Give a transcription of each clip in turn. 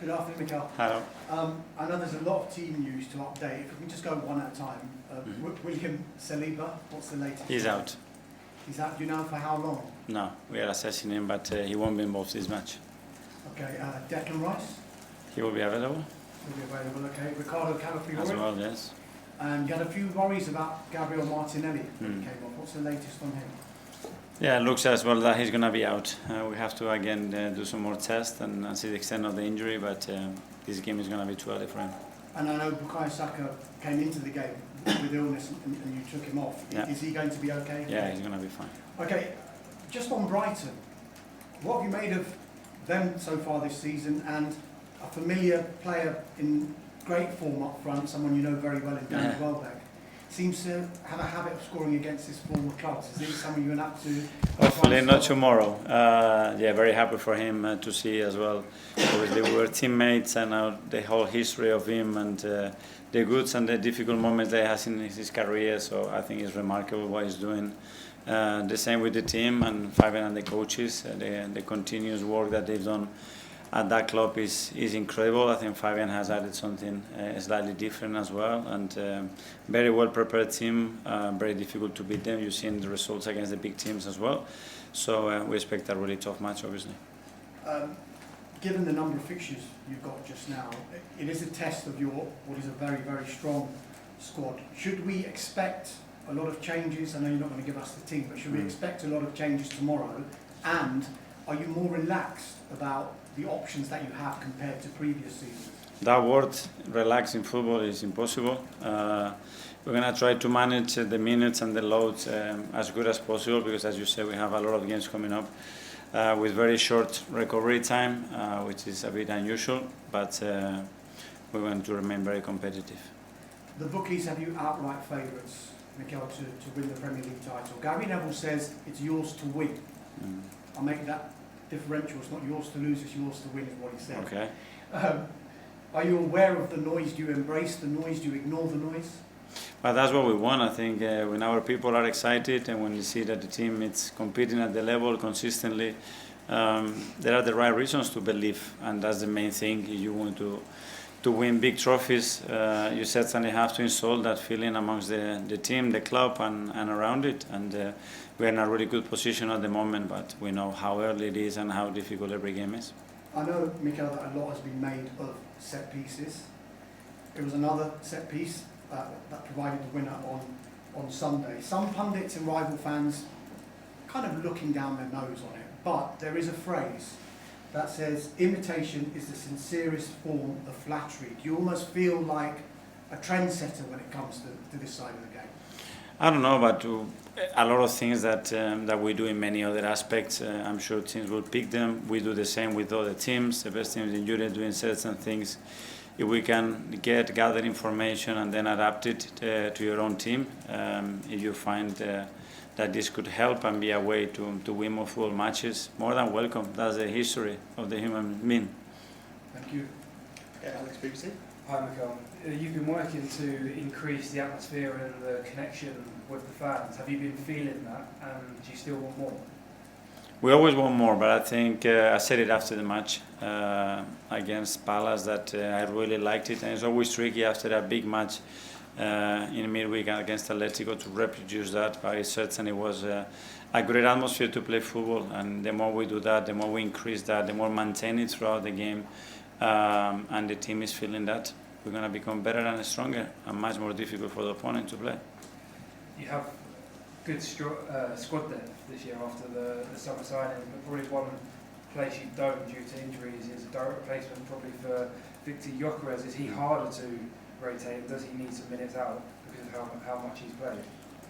Good afternoon, Mikel. Hello. I know there's a lot of team news to update. If we can just go one at a time. William Saliba, what's the latest? He's out. He's out. Do you know for how long? No, we are assessing him, but he won't be involved this match. Okay. Declan Rice? He will be available. He'll be available. Okay. Ricardo Calafiore? As well, yes. And you had a few worries about Gabriel Martinelli when he came off. What's the latest on him? Yeah, it looks as well that he's going to be out. We have to again do some more tests and see the extent of the injury, but this game is going to be too early for him. And I know Bukayo Saka came into the game with illness and you took him off. Yeah. Is he going to be okay? Yeah, he's going to be fine. Okay, just on Brighton, what have you made of them so far this season, and a familiar player in great form up front, someone you know very well in Dan Welbeck, seems to have a habit of scoring against his former clubs. Is he someone you're up to? Hopefully not tomorrow. Yeah, very happy for him to see as well. Obviously we were teammates, and now the whole history of him and the goods and the difficult moments that he has in his career. So I think it's remarkable what he's doing. The same with the team and Fabian and the coaches. The continuous work that they've done at that club is incredible. I think Fabian has added something slightly different as well, and very well prepared team. Very difficult to beat them. You've seen the results against the big teams as well. So we expect a really tough match, obviously. Given the number of fixtures you've got just now, it is a test of your what is a very, very strong squad. Should we expect a lot of changes? I know you're not going to give us the team, but should we expect a lot of changes tomorrow? And are you more relaxed about the options that you have compared to previous seasons? That word, relax in football, is impossible. We're going to try to manage the minutes and the loads as good as possible, because as you said, we have a lot of games coming up with very short recovery time, which is a bit unusual, but we're going to remain very competitive. The bookies have you outright favourites, Mikel, to win the Premier League title. Gary Neville says it's yours to win. I'll make that differential. It's not yours to lose, it's yours to win, is what he said. Okay. Are you aware of the noise? Do you embrace the noise? Do you ignore the noise? But that's what we want. I think when our people are excited and when you see that the team is competing at the level consistently, there are the right reasons to believe, and that's the main thing. You want to win big trophies, you certainly have to install that feeling amongst the team, the club, and around it. And we're in a really good position at the moment, but we know how early it is and how difficult every game is. I know, Mikel, that a lot has been made of set pieces. It was another set piece that provided the winner on Sunday. Some pundits and rival fans kind of looking down their nose on it, but there is a phrase that says imitation is the sincerest form of flattery. Do you almost feel like a trendsetter when it comes to this side of the game? I don't know, but a lot of things that we do in many other aspects, I'm sure teams will pick them. We do the same with other teams. The best teams in Europe doing certain things. If we can gather information and then adapt it to your own team, if you find that this could help and be a way to win more football matches, more than welcome. That's the history of the human being. Thank you. Yeah, Alex BBC. Hi Mikel. You've been working to increase the atmosphere and the connection with the fans. Have you been feeling that, and do you still want more? We always want more, but I think I said it after the match against Palace that I really liked it, and it's always tricky after a big match in midweek against Atletico to reproduce that, but it certainly was a great atmosphere to play football, and the more we do that, the more we increase that, the more maintain it throughout the game, and the team is feeling that. We're going to become better and stronger and much more difficult for the opponent to play. You have good squad depth this year after the summer signing, but probably one place you don't due to injuries is a direct replacement probably for Victor Gyökeres. Is he harder to rotate? Does he need some minutes out because of how much he's played?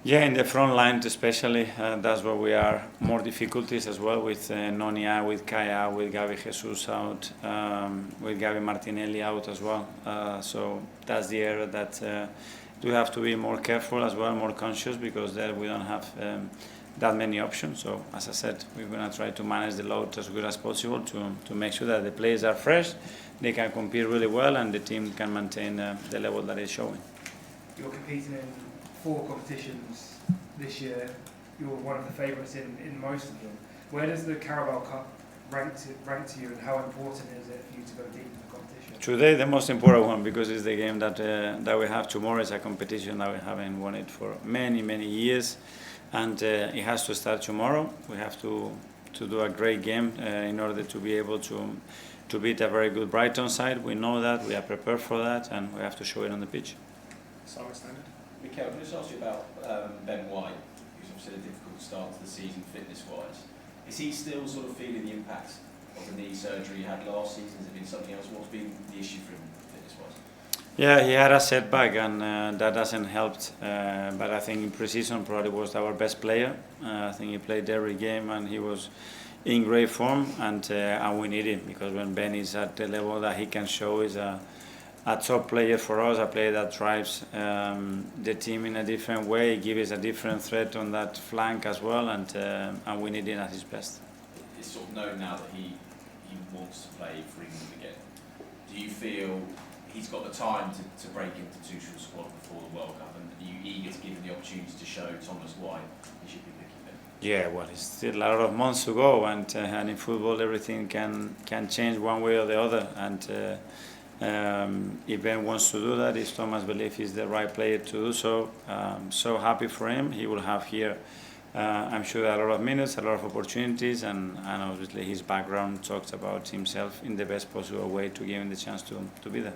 Yeah, in the front line especially, that's where we are more difficulties as well, with Noni out, with Kai out, with Gabi Jesus out, with Gabi Martinelli out as well. So that's the area that we have to be more careful as well, more conscious, because there we don't have that many options. So as I said, we're going to try to manage the load as good as possible to make sure that the players are fresh, they can compete really well, and the team can maintain the level that it's showing. You're competing in 4 competitions this year. You're one of the favourites in most of them. Where does the Carabao Cup rank to you, and how important is it for you to go deep in the competition? Today, the most important one, because it's the game that we have tomorrow. It's a competition that we haven't won it for many years, and it has to start tomorrow. We have to do a great game in order to be able to beat a very good Brighton side. We know that, we are prepared for that, and we have to show it on the pitch. Sorry, standard. Mikel, can I just ask you about Ben White, who's obviously had a difficult start to the season fitness-wise. Is he still sort of feeling the impact of the knee surgery he had last season? Has it been something else? What's been the issue for him fitness-wise? Yeah, he had a setback, and that hasn't helped. But I think in pre-season probably was our best player. I think he played every game, and he was in great form, and we need him, because when Ben is at the level that he can show, is a top player for us, a player that drives the team in a different way, gives us a different threat on that flank as well, and we need him at his best. It's sort of known now that he wants to play for England again. Do you feel he's got the time to break into Tuchel's squad before the World Cup, and are you eager to give him the opportunity to show Thomas why he should be picking him? Yeah, well, it's still a lot of months to go, and in football everything can change one way or the other, and if Ben wants to do that, if Thomas believes he's the right player to do so, so happy for him. He will have here, I'm sure, a lot of minutes, a lot of opportunities, and obviously his background talks about himself in the best possible way to give him the chance to be there.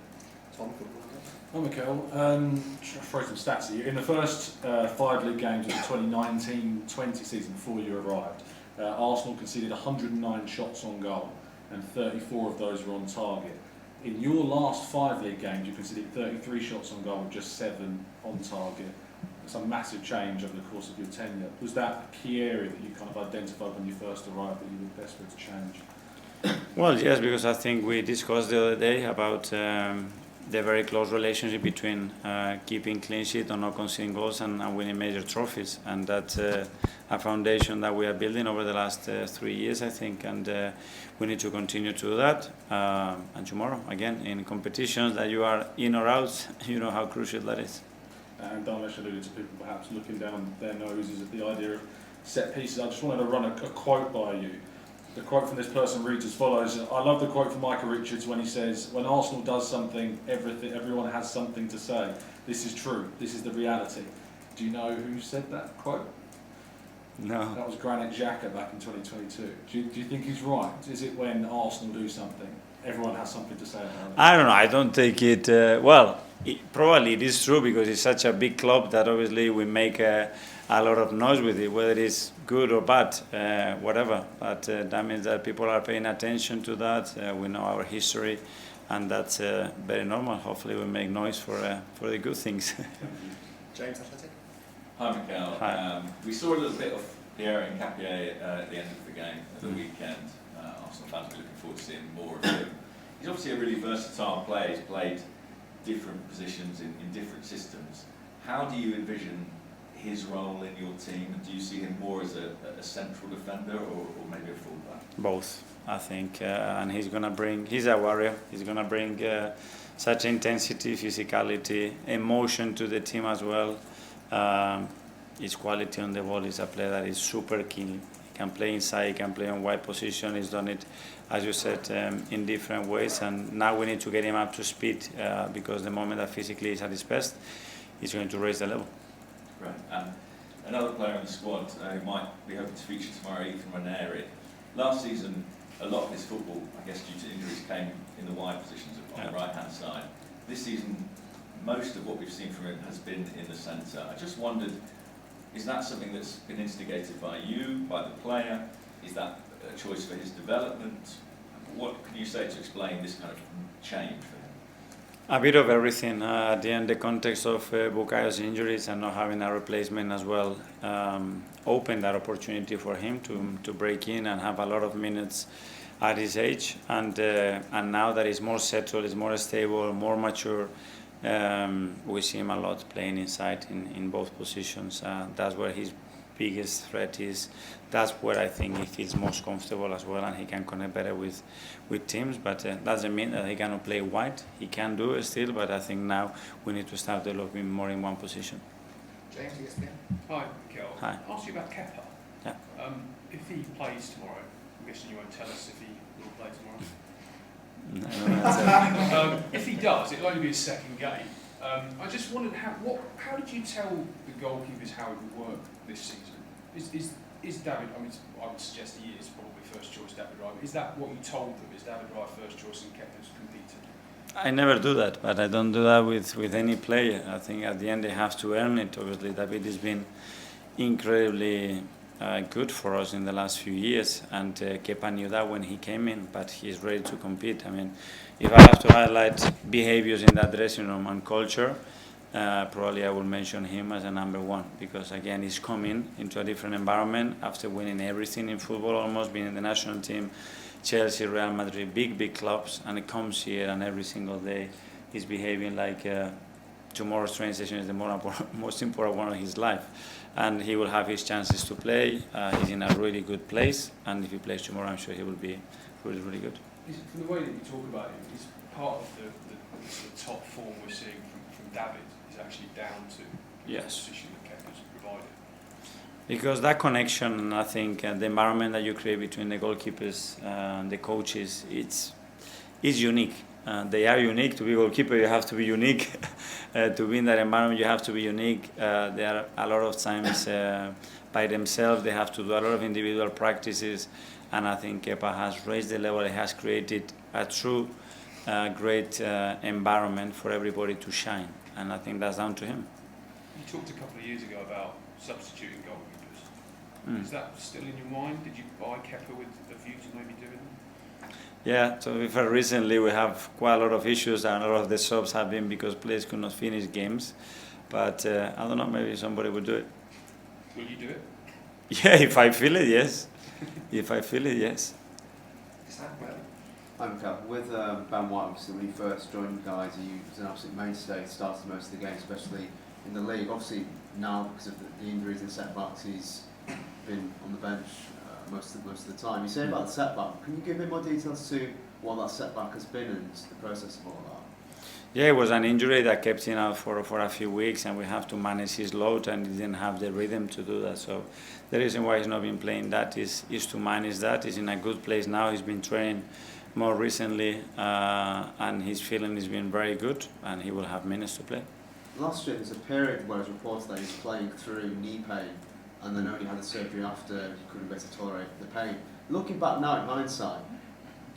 Well, Mikel, throw some stats at you. In the first 5 league games of the 2019-20 season before you arrived, Arsenal conceded 109 shots on goal, and 34 of those were on target. In your last 5 league games, you conceded 33 shots on goal, just 7 on target. It's a massive change over the course of your tenure. Was that a key area that you kind of identified when you first arrived that you were desperate to change? Well, yes, because I think we discussed the other day about the very close relationship between keeping clean sheet or not conceding goals and winning major trophies, and that's a foundation that we are building over the last 3 years, I think, and we need to continue to do that. And tomorrow, again, in competitions that you are in or out, you know how crucial that is. And Dharmesh alluded to people perhaps looking down their noses at the idea of set pieces. I just wanted to run a quote by you. The quote from this person reads as follows. I love the quote from Michael Richards when he says, "When Arsenal does something, everyone has something to say. This is true. This is the reality." Do you know who said that quote? No. That was Granit Xhaka back in 2022. Do you think he's right? Is it when Arsenal do something, everyone has something to say about it? I don't know. I don't take it. Well, probably it is true, because it's such a big club that obviously we make a lot of noise with it, whether it's good or bad, whatever. But that means that people are paying attention to that. We know our history, and that's very normal. Hopefully, we make noise for the good things. James, Athletic. Hi, Mikel. Hi. We saw a little bit of Piero Hincapié at the end of the game at the weekend. Arsenal fans were looking forward to seeing more of him. He's obviously a really versatile player. He's played different positions in different systems. How do you envision his role in your team, and do you see him more as a central defender or maybe a fullback? Both, I think, and he's a warrior. He's gonna bring such intensity, physicality, emotion to the team as well. His quality on the ball is a player that is super keen. He can play inside, he can play on wide position. He's done it, as you said, in different ways, and now we need to get him up to speed, because the moment that physically he's at his best, he's going to raise the level. Right. And another player in the squad who might be hoping to feature tomorrow, Ethan Nwaneri. Last season, a lot of his football, I guess due to injuries, came in the wide positions on the right-hand side. This season, most of what we've seen from him has been in the centre. I just wondered, is that something that's been instigated by you, by the player? Is that a choice for his development? What can you say to explain this kind of change for him? A bit of everything. At the end, the context of Bukayo's injuries and not having a replacement as well opened that opportunity for him to break in and have a lot of minutes at his age. And now that he's more settled, he's more stable, more mature, we see him a lot playing inside in both positions. That's where his biggest threat is. That's where I think he feels most comfortable as well, and he can connect better with teams. But that doesn't mean that he cannot play wide. He can do it still, but I think now we need to start developing more in one position. James, ESPN. Hi, Mikel. Hi. I'll ask you about Kepa. Yeah. If he plays tomorrow, I'm guessing you won't tell us if he will play tomorrow. I don't know that's If he does, it'll only be his second game. I just wondered how did you tell the goalkeepers how it would work this season? Is David? I mean, I would suggest he is probably first choice David Raya. Is that what you told them? Is David Raya first choice and Kepa's competing? I never do that, but I don't do that with any player. I think at the end they have to earn it. Obviously, David has been incredibly good for us in the last few years, and Kepa knew that when he came in, but he's ready to compete. I mean, if I have to highlight behaviors in that dressing room and culture, probably I will mention him as a number one, because again, he's coming into a different environment after winning everything in football, almost being in the national team, Chelsea, Real Madrid, big clubs, and he comes here and every single day he's behaving like tomorrow's train station is the most important one of his life, and he will have his chances to play. He's in a really good place, and if he plays tomorrow, I'm sure he will be really good. From the way that you talk about him, is part of the sort of top form we're seeing from David is actually down to the position that Kepa's provided? Because that connection, I think, the environment that you create between the goalkeepers and the coaches, it's unique. They are unique. To be a goalkeeper, you have to be unique. To be in that environment, you have to be unique. They are a lot of times by themselves. They have to do a lot of individual practices. And I think Kepa has raised the level. He has created a true great environment for everybody to shine. And I think that's down to him. You talked a couple of years ago about substituting goalkeepers. Is that still in your mind? Did you buy Kepa with a view to maybe doing that? Yeah, so we've heard recently we have quite a lot of issues, and a lot of the subs have been because players could not finish games. But I don't know, maybe somebody would do it. Will you do it? Yeah, if I feel it, yes. If I feel it, yes. I'm Mikel. With Ben White, obviously, when he first joined you guys, he was an absolute mainstay, started most of the games, especially in the league. Obviously, now, because of the injuries and setbacks, he's been on the bench most of the time. You say about the setback, can you give me more details to what that setback has been and the process of all that? Yeah, it was an injury that kept him out for a few weeks, and we have to manage his load, and he didn't have the rhythm to do that. So the reason why he's not been playing that is to manage that. He's in a good place now. He's been training more recently, and his feeling has been very good, and he will have minutes to play. Last year, there's a period where it was reported that he was playing through knee pain, and then only had the surgery after he couldn't better tolerate the pain. Looking back now in hindsight,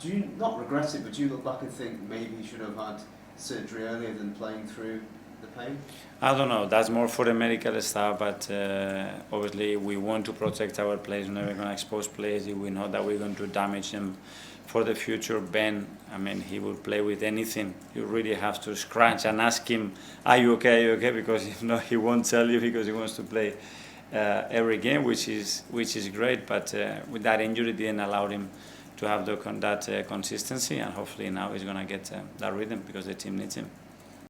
do you not regret it, but do you look back and think maybe he should have had surgery earlier than playing through the pain? I don't know. That's more for the medical staff, but obviously we want to protect our players. We're never going to expose players if we know that we're going to damage them for the future. Ben, I mean, he will play with anything. You really have to scratch and ask him, are you okay, because if not, he won't tell you because he wants to play every game, which is great. But with that injury, it didn't allow him to have that consistency, and hopefully now he's going to get that rhythm because the team needs him.